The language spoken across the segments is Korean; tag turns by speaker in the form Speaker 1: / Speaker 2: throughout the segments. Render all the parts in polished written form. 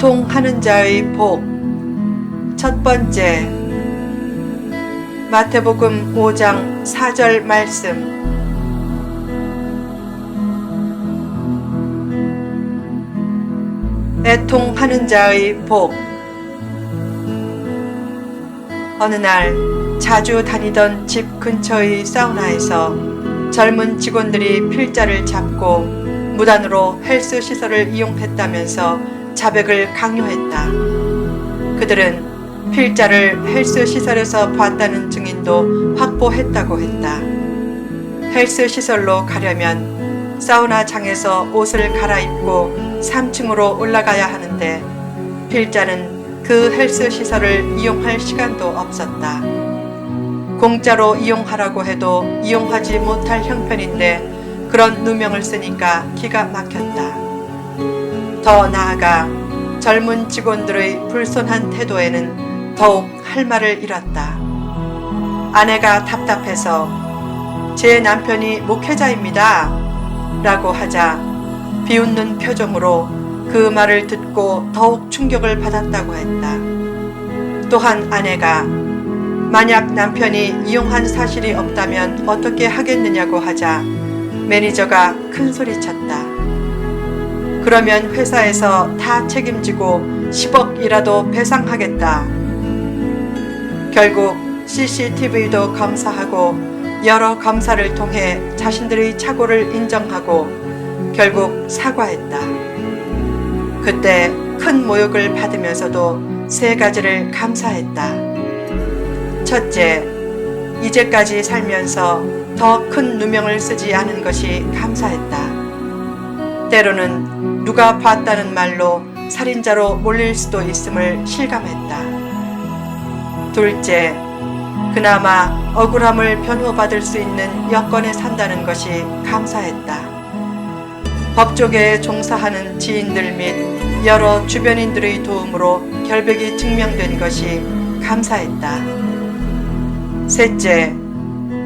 Speaker 1: 애통하는 자의 복. 첫 번째, 마태복음 5장 4절 말씀. 애통하는 자의 복. 어느 날 자주 다니던 집 근처의 사우나에서 젊은 직원들이 필자를 잡고 무단으로 헬스 시설을 이용했다면서 자백을 강요했다. 그들은 필자를 헬스 시설에서 봤다는 증인도 확보했다고 했다. 헬스 시설로 가려면 사우나장에서 옷을 갈아입고 3층으로 올라가야 하는데 필자는 그 헬스 시설을 이용할 시간도 없었다. 공짜로 이용하라고 해도 이용하지 못할 형편인데 그런 누명을 쓰니까 기가 막혔다. 더 나아가 젊은 직원들의 불손한 태도에는 더욱 할 말을 잃었다. 아내가 답답해서 제 남편이 목회자입니다 라고 하자 비웃는 표정으로 그 말을 듣고 더욱 충격을 받았다고 했다. 또한 아내가 만약 남편이 이용한 사실이 없다면 어떻게 하겠느냐고 하자 매니저가 큰 소리쳤다. 그러면 회사에서 다 책임지고 10억이라도 배상하겠다. 결국 CCTV도 검사하고 여러 검사를 통해 자신들의 착오를 인정하고 결국 사과했다. 그때 큰 모욕을 받으면서도 3가지를 감사했다. 첫째, 이제까지 살면서 더 큰 누명을 쓰지 않은 것이 감사했다. 때로는 누가 봤다는 말로 살인자로 몰릴 수도 있음을 실감했다. 둘째, 그나마 억울함을 변호받을 수 있는 여건에 산다는 것이 감사했다. 법조계에 종사하는 지인들 및 여러 주변인들의 도움으로 결백이 증명된 것이 감사했다. 셋째,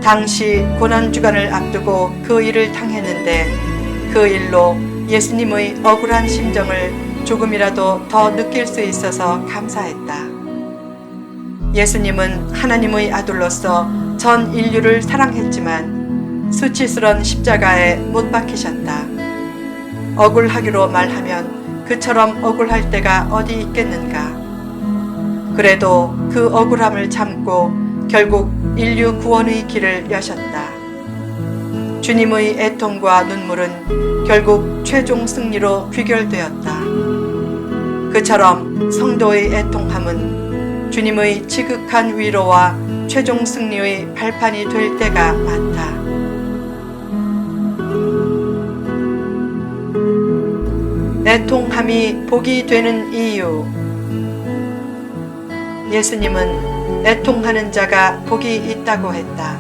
Speaker 1: 당시 고난주간을 앞두고 그 일을 당했는데 그 일로 예수님의 억울한 심정을 조금이라도 더 느낄 수 있어서 감사했다. 예수님은 하나님의 아들로서 전 인류를 사랑했지만 수치스런 십자가에 못 박히셨다. 억울하기로 말하면 그처럼 억울할 때가 어디 있겠는가. 그래도 그 억울함을 참고 결국 인류 구원의 길을 여셨다. 주님의 애통과 눈물은 결국 최종 승리로 귀결되었다. 그처럼 성도의 애통함은 주님의 지극한 위로와 최종 승리의 발판이 될 때가 많다. 애통함이 복이 되는 이유. 예수님은 애통하는 자가 복이 있다고 했다.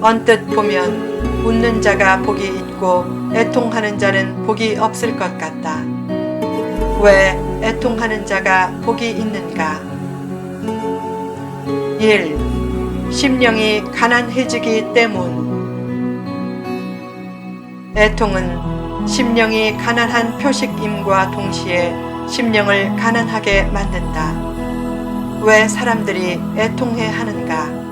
Speaker 1: 언뜻 보면 웃는 자가 복이 있고 애통하는 자는 복이 없을 것 같다. 왜 애통하는 자가 복이 있는가? 1. 심령이 가난해지기 때문. 애통은 심령이 가난한 표식임과 동시에 심령을 가난하게 만든다. 왜 사람들이 애통해 하는가?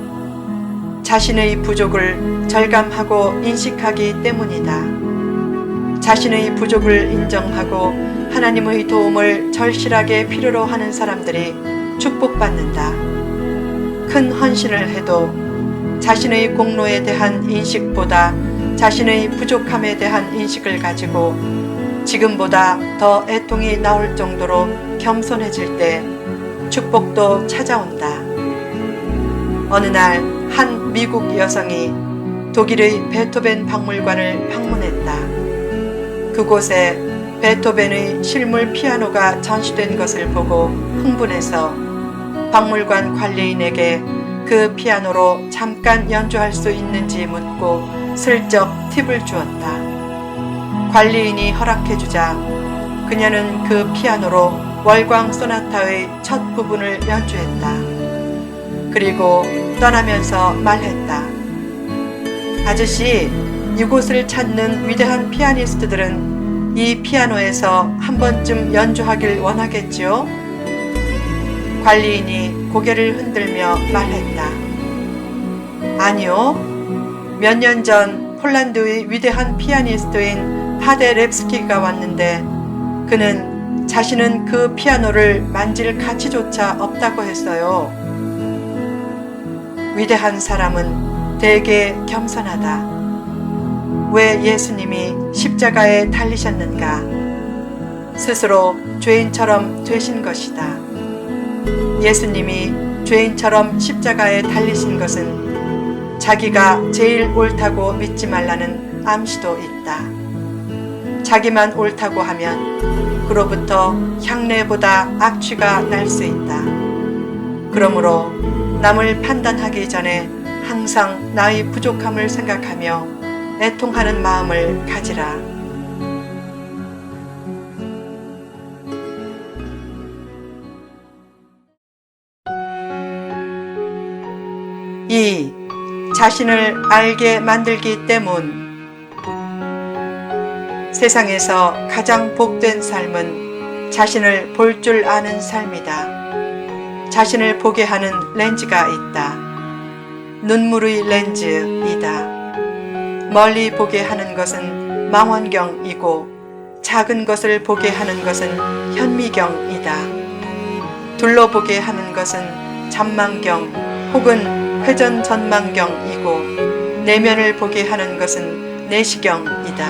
Speaker 1: 자신의 부족을 절감하고 인식하기 때문이다. 자신의 부족을 인정하고 하나님의 도움을 절실하게 필요로 하는 사람들이 축복받는다. 큰 헌신을 해도 자신의 공로에 대한 인식보다 자신의 부족함에 대한 인식을 가지고 지금보다 더 애통이 나올 정도로 겸손해질 때 축복도 찾아온다. 어느 날 한 미국 여성이 독일의 베토벤 박물관을 방문했다. 그곳에 베토벤의 실물 피아노가 전시된 것을 보고 흥분해서 박물관 관리인에게 그 피아노로 잠깐 연주할 수 있는지 묻고 슬쩍 팁을 주었다. 관리인이 허락해주자 그녀는 그 피아노로 월광 소나타의 첫 부분을 연주했다. 그리고 떠나면서 말했다. 아저씨, 이곳을 찾는 위대한 피아니스트들은 이 피아노에서 한 번쯤 연주하길 원하겠지요? 관리인이 고개를 흔들며 말했다. 아니요. 몇 년 전 폴란드의 위대한 피아니스트인 파데렙스키가 왔는데 그는 자신은 그 피아노를 만질 가치조차 없다고 했어요. 위대한 사람은 되게 겸손하다. 왜 예수님이 십자가에 달리셨는가? 스스로 죄인처럼 되신 것이다. 예수님이 죄인처럼 십자가에 달리신 것은 자기가 제일 옳다고 믿지 말라는 암시도 있다. 자기만 옳다고 하면 그로부터 향례보다 악취가 날 수 있다. 그러므로 남을 판단하기 전에 항상 나의 부족함을 생각하며 애통하는 마음을 가지라. 2. 자신을 알게 만들기 때문. 세상에서 가장 복된 삶은 자신을 볼 줄 아는 삶이다. 자신을 보게 하는 렌즈가 있다. 눈물의 렌즈이다. 멀리 보게 하는 것은 망원경이고 작은 것을 보게 하는 것은 현미경이다. 둘러보게 하는 것은 전망경 혹은 회전 전망경이고 내면을 보게 하는 것은 내시경이다.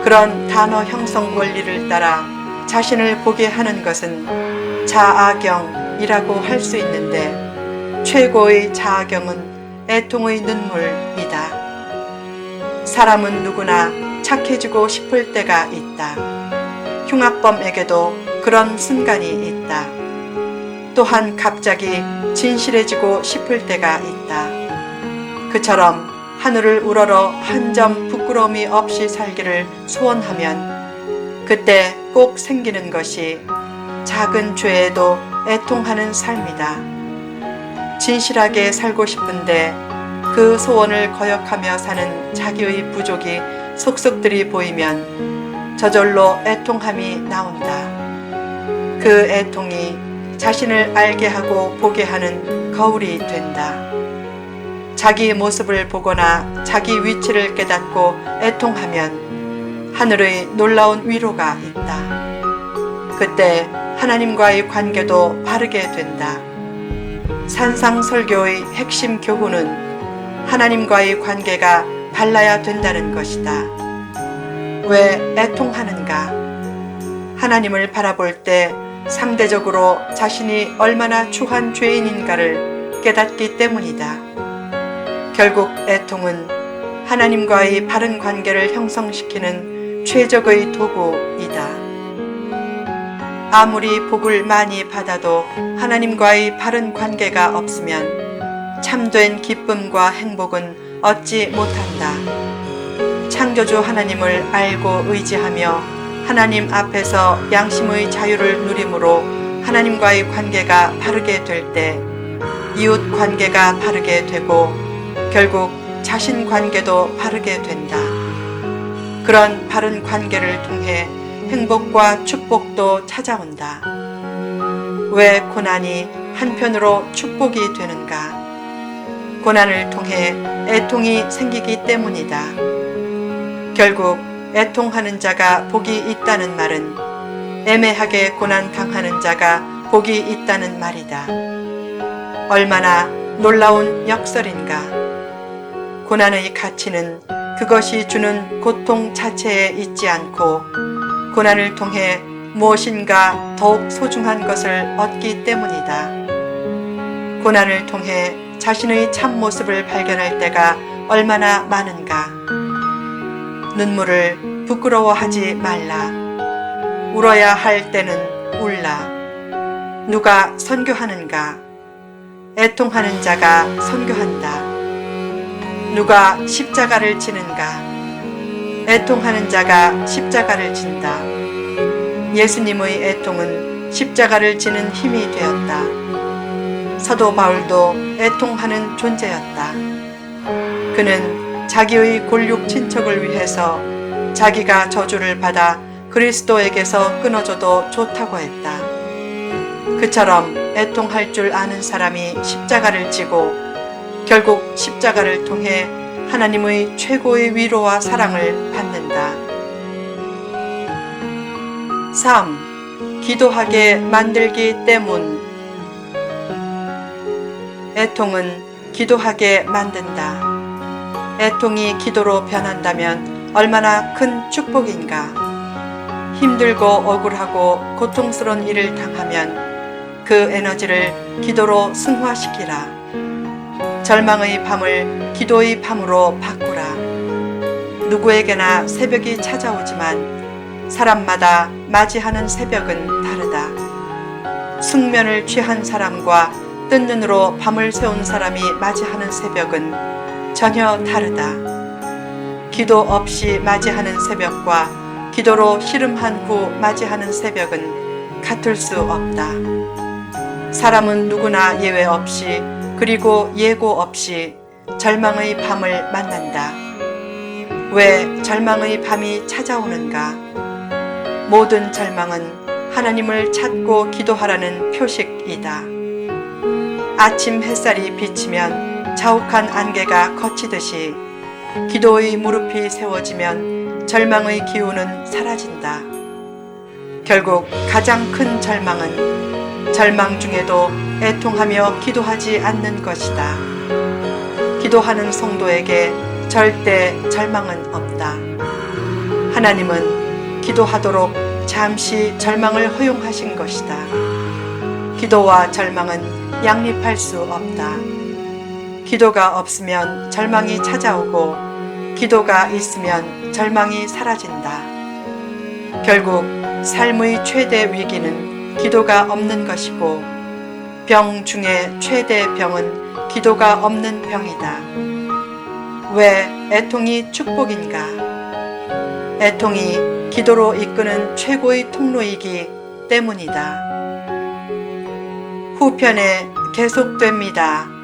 Speaker 1: 그런 단어 형성 원리를 따라 자신을 보게 하는 것은 자아경이라고 할 수 있는데 최고의 자아경은 애통의 눈물이다. 사람은 누구나 착해지고 싶을 때가 있다. 흉악범에게도 그런 순간이 있다. 또한 갑자기 진실해지고 싶을 때가 있다. 그처럼 하늘을 우러러 한 점 부끄러움이 없이 살기를 소원하면 그때 꼭 생기는 것이 작은 죄에도 애통하는 삶이다. 진실하게 살고 싶은데 그 소원을 거역하며 사는 자기의 부족이 속속들이 보이면 저절로 애통함이 나온다. 그 애통이 자신을 알게 하고 보게 하는 거울이 된다. 자기 모습을 보거나 자기 위치를 깨닫고 애통하면 하늘의 놀라운 위로가 있다. 그때 하나님과의 관계도 바르게 된다. 산상설교의 핵심 교훈은 하나님과의 관계가 달라야 된다는 것이다. 왜 애통하는가? 하나님을 바라볼 때 상대적으로 자신이 얼마나 추한 죄인인가를 깨닫기 때문이다. 결국 애통은 하나님과의 바른 관계를 형성시키는 최적의 도구이다. 아무리 복을 많이 받아도 하나님과의 바른 관계가 없으면 참된 기쁨과 행복은 얻지 못한다. 창조주 하나님을 알고 의지하며 하나님 앞에서 양심의 자유를 누림으로 하나님과의 관계가 바르게 될 때 이웃 관계가 바르게 되고 결국 자신 관계도 바르게 된다. 그런 바른 관계를 통해 행복과 축복도 찾아온다. 왜 고난이 한편으로 축복이 되는가? 고난을 통해 애통이 생기기 때문이다. 결국 애통하는 자가 복이 있다는 말은 애매하게 고난 당하는 자가 복이 있다는 말이다. 얼마나 놀라운 역설인가. 고난의 가치는 그것이 주는 고통 자체에 있지 않고 고난을 통해 무엇인가 더욱 소중한 것을 얻기 때문이다. 고난을 통해 자신의 참모습을 발견할 때가 얼마나 많은가. 눈물을 부끄러워하지 말라. 울어야 할 때는 울라. 누가 선교하는가? 애통하는 자가 선교한다. 누가 십자가를 지는가? 애통하는 자가 십자가를 진다. 예수님의 애통은 십자가를 지는 힘이 되었다. 사도 바울도 애통하는 존재였다. 그는 자기의 골육 친척을 위해서 자기가 저주를 받아 그리스도에게서 끊어져도 좋다고 했다. 그처럼 애통할 줄 아는 사람이 십자가를 지고 결국 십자가를 통해 하나님의 최고의 위로와 사랑을 받는다. 3. 기도하게 만들기 때문. 애통은 기도하게 만든다. 애통이 기도로 변한다면 얼마나 큰 축복인가. 힘들고 억울하고 고통스러운 일을 당하면 그 에너지를 기도로 승화시키라. 절망의 밤을 기도의 밤으로 바꾸라. 누구에게나 새벽이 찾아오지만 사람마다 맞이하는 새벽은 다르다. 숙면을 취한 사람과 뜬 눈으로 밤을 새운 사람이 맞이하는 새벽은 전혀 다르다. 기도 없이 맞이하는 새벽과 기도로 씨름한 후 맞이하는 새벽은 같을 수 없다. 사람은 누구나 예외 없이 그리고 예고 없이 절망의 밤을 만난다. 왜 절망의 밤이 찾아오는가? 모든 절망은 하나님을 찾고 기도하라는 표식이다. 아침 햇살이 비치면 자욱한 안개가 걷히듯이 기도의 무릎이 세워지면 절망의 기운은 사라진다. 결국 가장 큰 절망은 절망 중에도 애통하며 기도하지 않는 것이다. 기도하는 성도에게 절대 절망은 없다. 하나님은 기도하도록 잠시 절망을 허용하신 것이다. 기도와 절망은 양립할 수 없다. 기도가 없으면 절망이 찾아오고 기도가 있으면 절망이 사라진다. 결국 삶의 최대 위기는 기도가 없는 것이고 병 중에 최대 병은 기도가 없는 병이다. 왜 애통이 축복인가? 애통이 기도로 이끄는 최고의 통로이기 때문이다. 후편에 계속됩니다.